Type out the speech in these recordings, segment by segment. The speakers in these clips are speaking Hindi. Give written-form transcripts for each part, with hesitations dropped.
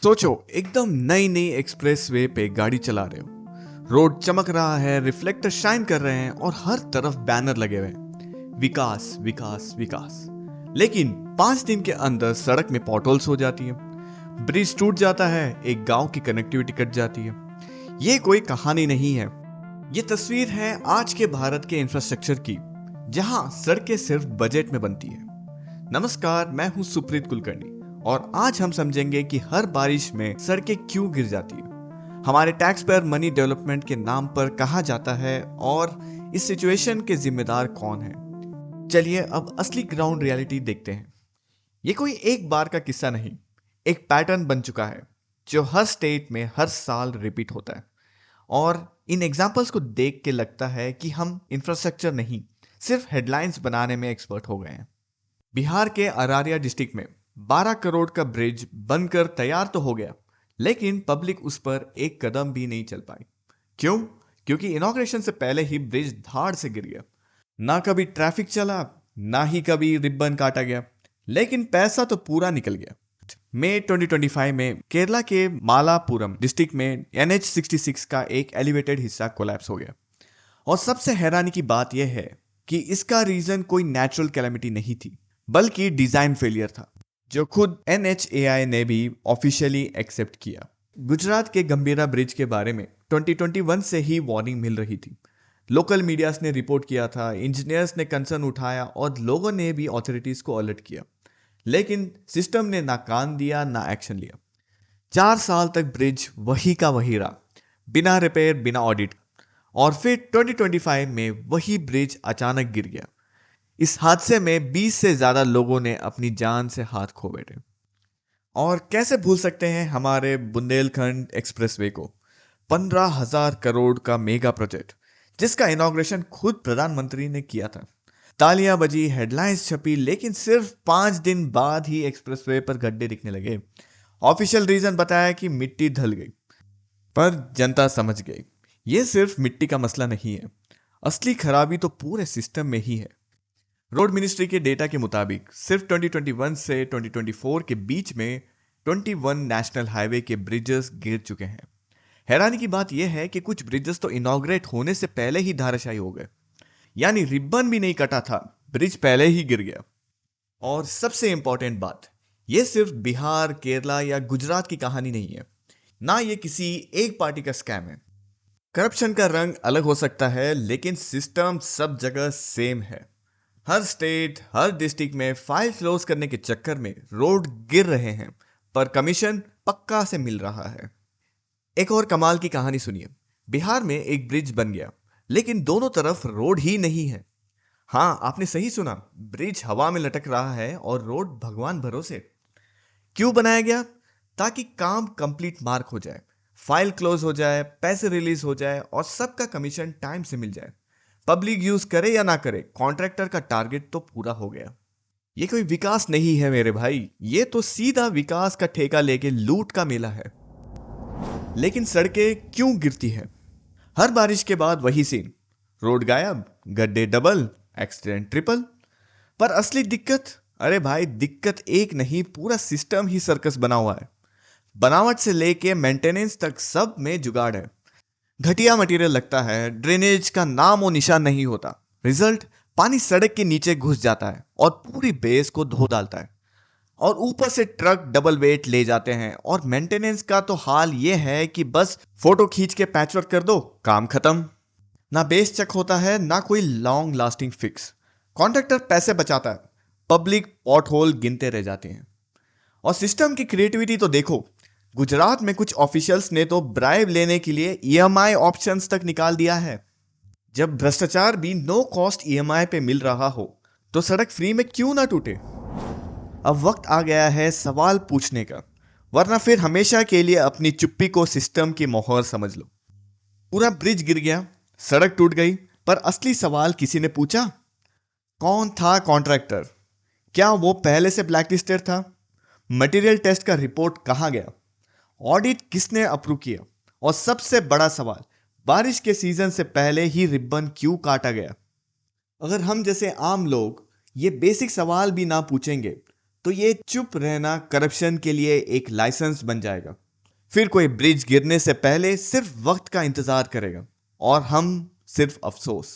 सोचो, एकदम नई नई एक्सप्रेसवे पे गाड़ी चला रहे हो। रोड चमक रहा है, रिफ्लेक्टर शाइन कर रहे हैं और हर तरफ बैनर लगे हुए हैं, विकास विकास विकास। लेकिन 5 दिन के अंदर सड़क में पॉटहोल्स हो जाती है, ब्रिज टूट जाता है, एक गांव की कनेक्टिविटी कट जाती है। ये कोई कहानी नहीं है, ये तस्वीर है आज के भारत के इंफ्रास्ट्रक्चर की, जहां सड़कें सिर्फ बजट में बनती है। नमस्कार, मैं हूं सुप्रीत कुलकर्णी और आज हम समझेंगे कि हर बारिश में सड़कें क्यों गिर जाती है, हमारे टैक्स पेयर मनी डेवलपमेंट के नाम पर कहा जाता है और इस सिचुएशन के जिम्मेदार कौन है। चलिए अब असली ग्राउंड रियलिटी देखते हैं। ये कोई एक बार का किस्सा नहीं, एक पैटर्न बन चुका है जो हर स्टेट में हर साल रिपीट होता है। और इन एग्जाम्पल्स को देख के लगता है कि हम इंफ्रास्ट्रक्चर नहीं, सिर्फ हेडलाइंस बनाने में एक्सपर्ट हो गए हैं। बिहार के अरारिया डिस्ट्रिक्ट में 12 करोड़ का ब्रिज बनकर तैयार तो हो गया, लेकिन पब्लिक उस पर एक कदम भी नहीं चल पाई। क्यों? क्योंकि इनॉग्रेशन से पहले ही ब्रिज धाड़ से गिर गया। ना कभी ट्रैफिक चला, ना ही कभी रिबन काटा गया, लेकिन पैसा तो पूरा निकल गया। मई 2025 में केरला के मालापुरम डिस्ट्रिक्ट में NH66 का एक एलिवेटेड हिस्सा कोलैप्स हो गया। और सबसे हैरानी की बात यह है कि इसका रीजन कोई नेचुरल कैलेमिटी नहीं थी, बल्कि डिजाइन फेलियर था, जो खुद NHAI ने भी ऑफिशियली एक्सेप्ट किया। गुजरात के गंभीरा ब्रिज के बारे में 2021 से ही वार्निंग मिल रही थी। लोकल मीडियाज ने रिपोर्ट किया था, इंजीनियर्स ने कंसर्न उठाया और लोगों ने भी अथॉरिटीज को अलर्ट किया, लेकिन सिस्टम ने ना कान दिया ना एक्शन लिया। 4 साल तक ब्रिज वही का वही रहा, बिना रिपेयर, बिना ऑडिट। और फिर 2025 में वही ब्रिज अचानक गिर गया। इस हादसे में 20 से ज्यादा लोगों ने अपनी जान से हाथ खो बैठे। और कैसे भूल सकते हैं हमारे बुंदेलखंड एक्सप्रेसवे को, 15,000 करोड़ का मेगा प्रोजेक्ट, जिसका इनॉग्रेशन खुद प्रधानमंत्री ने किया था। तालियां बजी, हेडलाइंस छपी, लेकिन सिर्फ 5 दिन बाद ही एक्सप्रेसवे पर गड्ढे दिखने लगे। ऑफिशियल रीजन बताया कि मिट्टी ढल गई, पर जनता समझ गई ये सिर्फ मिट्टी का मसला नहीं है, असली खराबी तो पूरे सिस्टम में ही है। रोड मिनिस्ट्री के डेटा के मुताबिक सिर्फ 2021 से 2024 के बीच में 21 नेशनल हाईवे के ब्रिजेस गिर चुके हैं। हैरानी की बात यह है कि कुछ ब्रिजेस तो इनॉग्रेट होने से पहले ही धाराशायी हो गए, यानी रिबन भी नहीं कटा था, ब्रिज पहले ही गिर गया। और सबसे इंपॉर्टेंट बात, यह सिर्फ बिहार, केरला या गुजरात की कहानी नहीं है, ना ये किसी एक पार्टी का स्कैम है। करप्शन का रंग अलग हो सकता है, लेकिन सिस्टम सब जगह सेम है। हर स्टेट, हर डिस्ट्रिक्ट में फाइल क्लोज करने के चक्कर में रोड गिर रहे हैं, पर कमीशन पक्का से मिल रहा है। एक और कमाल की कहानी सुनिए। बिहार में एक ब्रिज बन गया, लेकिन दोनों तरफ रोड ही नहीं है। हाँ, आपने सही सुना, ब्रिज हवा में लटक रहा है और रोड भगवान भरोसे। क्यों बनाया गया? ताकि काम कंप्लीट मार्क हो जाए, फाइल क्लोज हो जाए, पैसे रिलीज हो जाए और सबका कमीशन टाइम से मिल जाए। पब्लिक यूज करे या ना करे, कॉन्ट्रैक्टर का टारगेट तो पूरा हो गया। ये कोई विकास नहीं है मेरे भाई, ये तो सीधा विकास का ठेका लेके लूट का मेला है। लेकिन सड़कें क्यों गिरती है? हर बारिश के बाद वही सीन, रोड गायब, गड्ढे डबल, एक्सीडेंट ट्रिपल। पर असली दिक्कत, अरे भाई दिक्कत एक नहीं, पूरा सिस्टम ही सर्कस बना हुआ है। बनावट से लेके मेंटेनेंस तक सब में जुगाड़ है। घटिया मटेरियल लगता है, ड्रेनेज का नाम और निशान नहीं होता। रिजल्ट, पानी सड़क के नीचे घुस जाता है और पूरी बेस को धो डालता है। और ऊपर से ट्रक डबल वेट ले जाते हैं। और मेंटेनेंस का तो हाल यह है कि बस फोटो खींच के पैचवर्क कर दो, काम खत्म। ना बेस चेक होता है, ना कोई लॉन्ग लास्टिंग फिक्स। कॉन्ट्रैक्टर पैसे बचाता है, पब्लिक पॉट होल गिनते रह जाते हैं। और सिस्टम की क्रिएटिविटी तो देखो, गुजरात में कुछ ऑफिशियल्स ने तो ब्राइब लेने के लिए EMI ऑप्शंस तक निकाल दिया है। जब भ्रष्टाचार भी नो कॉस्ट EMI पे मिल रहा हो, तो सड़क फ्री में क्यों ना टूटे? अब वक्त आ गया है सवाल पूछने का, वरना फिर हमेशा के लिए अपनी चुप्पी को सिस्टम की मोहर समझ लो। पूरा ब्रिज गिर गया, सड़क टूट गई, पर असली सवाल किसी ने पूछा? कौन था कॉन्ट्रैक्टर? क्या वो पहले से ब्लैकलिस्टेड था? मटेरियल टेस्ट का रिपोर्ट कहां गया? ऑडिट किसने अप्रूव किया? और सबसे बड़ा सवाल, बारिश के सीजन से पहले ही रिबन क्यों काटा गया? अगर हम जैसे आम लोग ये बेसिक सवाल भी ना पूछेंगे, तो ये चुप रहना करप्शन के लिए एक लाइसेंस बन जाएगा। फिर कोई ब्रिज गिरने से पहले सिर्फ वक्त का इंतजार करेगा और हम सिर्फ अफसोस।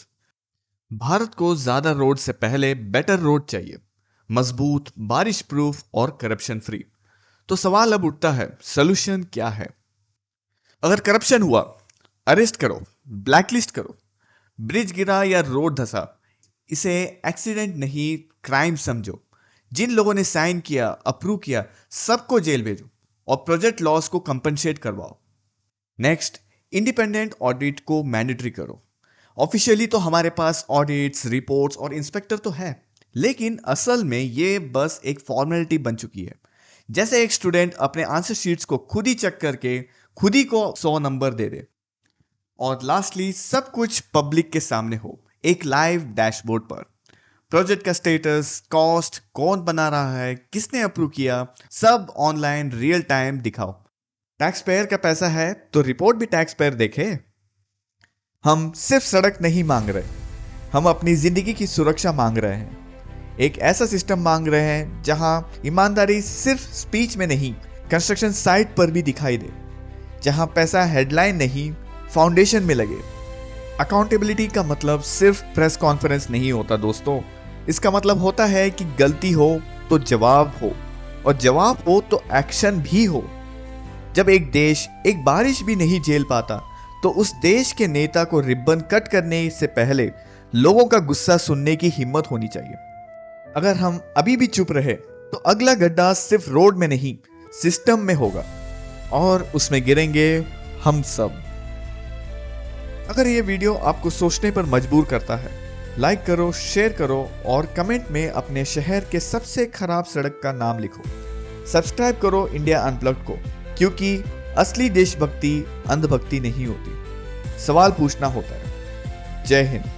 भारत को ज्यादा रोड से पहले बेटर रोड चाहिए, मजबूत, बारिश प्रूफ और करप्शन फ्री। तो सवाल अब उठता है, सॉल्यूशन क्या है? अगर करप्शन हुआ, अरेस्ट करो, ब्लैकलिस्ट करो। ब्रिज गिरा या रोड धंसा, इसे एक्सीडेंट नहीं क्राइम समझो। जिन लोगों ने साइन किया, अप्रूव किया, सबको जेल भेजो और प्रोजेक्ट लॉस को कंपनसेट करवाओ। नेक्स्ट, इंडिपेंडेंट ऑडिट को मैंडेटरी करो। ऑफिशियली तो हमारे पास ऑडिट्स, रिपोर्ट्स और इंस्पेक्टर तो है, लेकिन असल में ये बस एक फॉर्मेलिटी बन चुकी है। जैसे एक स्टूडेंट अपने आंसर शीट्स को खुद ही चेक करके खुद ही को 100 नंबर दे दे। और लास्टली, सब कुछ पब्लिक के सामने हो, एक लाइव डैशबोर्ड पर। प्रोजेक्ट का स्टेटस, कॉस्ट, कौन बना रहा है, किसने अप्रूव किया, सब ऑनलाइन रियल टाइम दिखाओ। टैक्स पेयर का पैसा है तो रिपोर्ट भी टैक्स पेयर देखे। हम सिर्फ सड़क नहीं मांग रहे, हम अपनी जिंदगी की सुरक्षा मांग रहे हैं। एक ऐसा सिस्टम मांग रहे हैं जहां ईमानदारी सिर्फ स्पीच में नहीं, कंस्ट्रक्शन साइट पर भी दिखाई दे। जहां पैसा हेडलाइन नहीं, फाउंडेशन में लगे। अकाउंटेबिलिटी का मतलब सिर्फ प्रेस कॉन्फ्रेंस नहीं होता दोस्तों। इसका मतलब होता है कि गलती हो तो जवाब हो, और जवाब हो तो एक्शन भी हो। जब एक देश एक बारिश भी नहीं झेल पाता, तो उस देश के नेता को रिबन कट करने से पहले लोगों का गुस्सा सुनने की हिम्मत होनी चाहिए। अगर हम अभी भी चुप रहे तो अगला गड्ढा सिर्फ रोड में नहीं, सिस्टम में होगा, और उसमें गिरेंगे हम सब। अगर ये वीडियो आपको सोचने पर मजबूर करता है, लाइक करो, शेयर करो और कमेंट में अपने शहर के सबसे खराब सड़क का नाम लिखो। सब्सक्राइब करो इंडिया अनप्लग्ड को, क्योंकि असली देशभक्ति अंधभक्ति नहीं होती, सवाल पूछना होता है। जय हिंद।